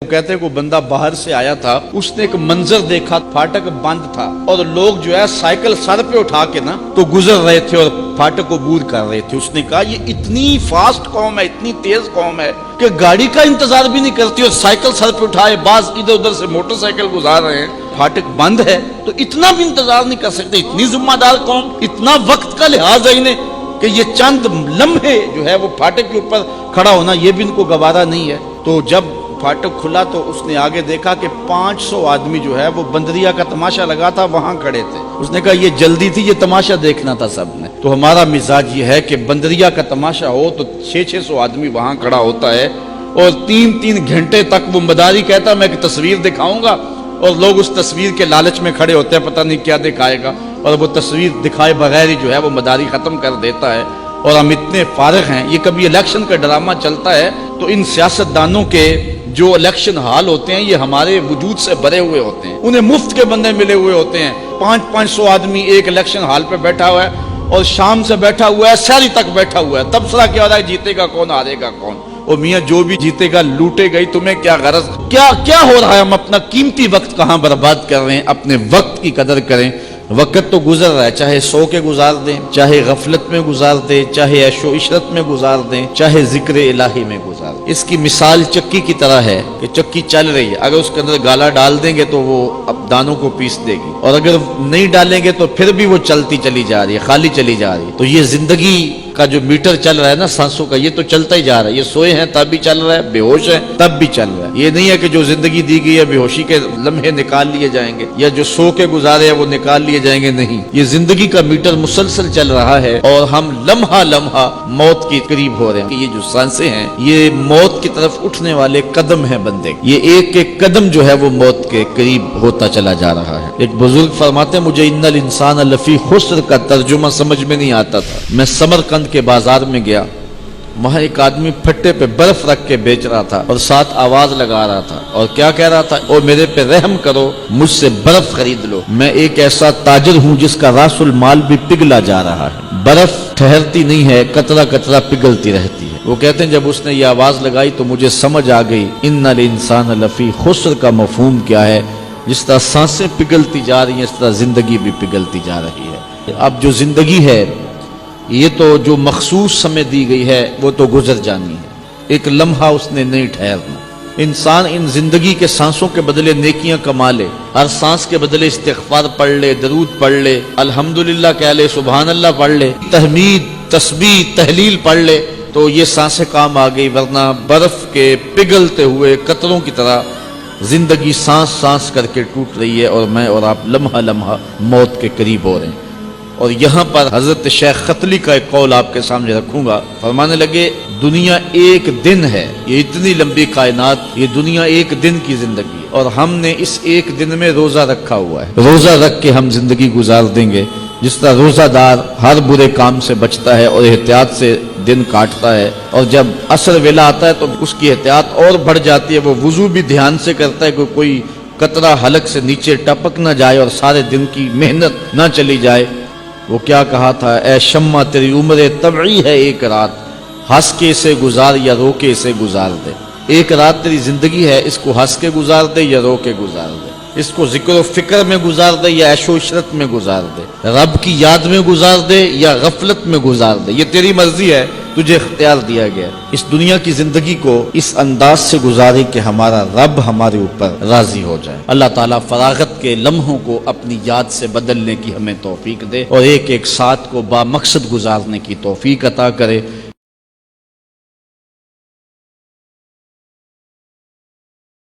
کہتے ہیں کوئی بندہ باہر سے آیا تھا, اس نے ایک منظر دیکھا, پھاٹک بند تھا اور لوگ جو ہے سائیکل سر پہ اٹھا کے نا تو گزر رہے تھے اور پھاٹک کو عبور کر رہے تھے. اس نے کہا یہ اتنی فاسٹ قوم ہے, اتنی تیز قوم ہے کہ گاڑی کا انتظار بھی نہیں کرتی اور سائیکل سر پہ اٹھائے, بعض ادھر ادھر سے موٹر سائیکل گزار رہے ہیں, پھاٹک بند ہے تو اتنا بھی انتظار نہیں کر سکتے. اتنی ذمہ دار قوم, اتنا وقت کا لحاظ ہے انہیں کہ یہ چند لمحے جو ہے وہ پھاٹک کے اوپر کھڑا ہونا یہ بھی ان کو گوارا نہیں ہے. تو جب پھاٹک کھلا تو اس نے آگے دیکھا کہ 500 آدمی جو ہے وہ بندریا کا تماشا لگا تھا وہاں کھڑے تھے. اس نے کہا یہ جلدی تھی, یہ تماشا دیکھنا تھا سب نے. تو ہمارا مزاج یہ ہے کہ بندریا کا تماشا ہو تو 600 آدمی وہاں کھڑا ہوتا ہے اور 3 گھنٹے تک وہ مداری کہتا میں ایک تصویر دکھاؤں گا اور لوگ اس تصویر کے لالچ میں کھڑے ہوتے ہیں, پتہ نہیں کیا دکھائے گا, اور وہ تصویر دکھائے بغیر ہی جو ہے وہ مداری ختم کر دیتا ہے. اور ہم اتنے فارغ ہیں, یہ کبھی الیکشن کا ڈرامہ چلتا ہے تو ان سیاستدانوں کے جو الیکشن ہال ہوتے ہیں یہ ہمارے وجود سے بھرے ہوئے ہوتے ہیں, انہیں مفت کے بندے ملے ہوئے ہوتے ہیں. 500 آدمی ایک الیکشن ہال پہ بیٹھا ہوا ہے اور شام سے بیٹھا ہوا ہے, سحری تک بیٹھا ہوا ہے, تبصرہ کیا ہو رہا ہے جیتے گا کون ہارے گا کون. اور میاں جو بھی جیتے گا لوٹے گئی, تمہیں کیا غرض, کیا ہو رہا ہے, ہم اپنا قیمتی وقت کہاں برباد کر رہے ہیں. اپنے وقت کی قدر کریں, وقت تو گزر رہا ہے, چاہے سو کے گزار دیں, چاہے غفلت میں گزار دیں, چاہے عیش و عشرت میں گزار دیں, چاہے ذکر الہی میں گزار دیں. اس کی مثال چکی کی طرح ہے کہ چکی چل رہی ہے, اگر اس کے اندر گالا ڈال دیں گے تو وہ اب دانوں کو پیس دے گی, اور اگر نہیں ڈالیں گے تو پھر بھی وہ چلتی چلی جا رہی ہے, خالی چلی جا رہی ہے. تو یہ زندگی کا جو میٹر چل رہا ہے نا سانسوں کا, یہ تو چلتا ہی جا رہا ہے. یہ سوئے ہیں تب بھی چل رہا ہے, بے ہوش ہیں تب بھی چل رہا ہے. یہ نہیں ہے کہ جو زندگی دی گئی ہے بے ہوشی کے لمحے نکال لیے جائیں گے, یا جو سو کے گزارے ہیں وہ نکال لیے جائیں گے. نہیں, یہ زندگی کا میٹر مسلسل چل رہا ہے اور ہم لمحہ لمحہ موت کے قریب ہو رہے ہیں. یہ جو سانسیں ہیں یہ موت کی طرف اٹھنے والے قدم ہیں بندے, یہ ایک ایک قدم جو ہے وہ موت کے قریب ہوتا چلا جا رہا ہے. ایک بزرگ فرماتے ہیں مجھے ان الانسان لفی خسر کا ترجمہ سمجھ میں نہیں آتا تھا. میں سمرقند کے بازار میں گیا, وہاں ایک آدمی پھٹے پہ برف رکھ کے بیچ رہا تھا اور ساتھ آواز لگا رہا تھا, اور کیا کہہ رہا تھا, اور میرے پہ رحم کرو, مجھ سے برف خرید لو, میں ایک ایسا تاجر ہوں جس کا راس المال بھی پگھلا جا رہا ہے. برف ٹھہرتی نہیں ہے, قطرہ قطرہ پگھلتی رہتی ہے. وہ کہتے ہیں جب اس نے یہ آواز لگائی تو مجھے سمجھ آ گئی ان الانسان لفی خسر کا مفہوم کیا ہے. جس طرح سانسیں پگھلتی جا رہی ہیں اس طرح زندگی بھی پگھلتی جا رہی ہے. اب جو زندگی ہے یہ تو جو مخصوص سمے دی گئی ہے وہ تو گزر جانی ہے, ایک لمحہ اس نے نہیں ٹھہرنا. انسان ان زندگی کے سانسوں کے بدلے نیکیاں کما لے, ہر سانس کے بدلے استغفار پڑھ لے, درود پڑھ لے, الحمدللہ کہہ لے, سبحان اللہ پڑھ لے, تحمید تسبیح تحلیل پڑھ لے, تو یہ سانسیں کام آ گئی. ورنہ برف کے پگھلتے ہوئے قطروں کی طرح زندگی سانس سانس کر کے ٹوٹ رہی ہے, اور میں اور آپ لمحہ لمحہ موت کے قریب ہو رہے ہیں. اور یہاں پر حضرت شیخ ختلی کا ایک قول آپ کے سامنے رکھوں گا. فرمانے لگے دنیا ایک دن ہے, یہ اتنی لمبی کائنات, یہ دنیا ایک دن کی زندگی ہے, اور ہم نے اس ایک دن میں روزہ رکھا ہوا ہے. روزہ رکھ کے ہم زندگی گزار دیں گے. جس طرح روزہ دار ہر برے کام سے بچتا ہے اور احتیاط سے دن کاٹتا ہے, اور جب عصر ویلا آتا ہے تو اس کی احتیاط اور بڑھ جاتی ہے, وہ وضو بھی دھیان سے کرتا ہے کہ کوئی قطرہ حلق سے نیچے ٹپک نہ جائے اور سارے دن کی محنت نہ چلی جائے. وہ کیا کہا تھا, اے شمع تیری عمر طبعی ہے ایک رات, ہنس کے اسے گزار یا رو کے اسے گزار دے. ایک رات تیری زندگی ہے, اس کو ہنس کے گزار دے یا رو کے گزار دے, اس کو ذکر و فکر میں گزار دے یا عیش و عشرت میں گزار دے, رب کی یاد میں گزار دے یا غفلت میں گزار دے. یہ تیری مرضی ہے, تجھے اختیار دیا گیا. اس دنیا کی زندگی کو اس انداز سے گزارے کہ ہمارا رب ہمارے اوپر راضی ہو جائے. اللہ تعالیٰ فراغت کے لمحوں کو اپنی یاد سے بدلنے کی ہمیں توفیق دے, اور ایک ایک ساتھ کو با مقصد گزارنے کی توفیق عطا کرے.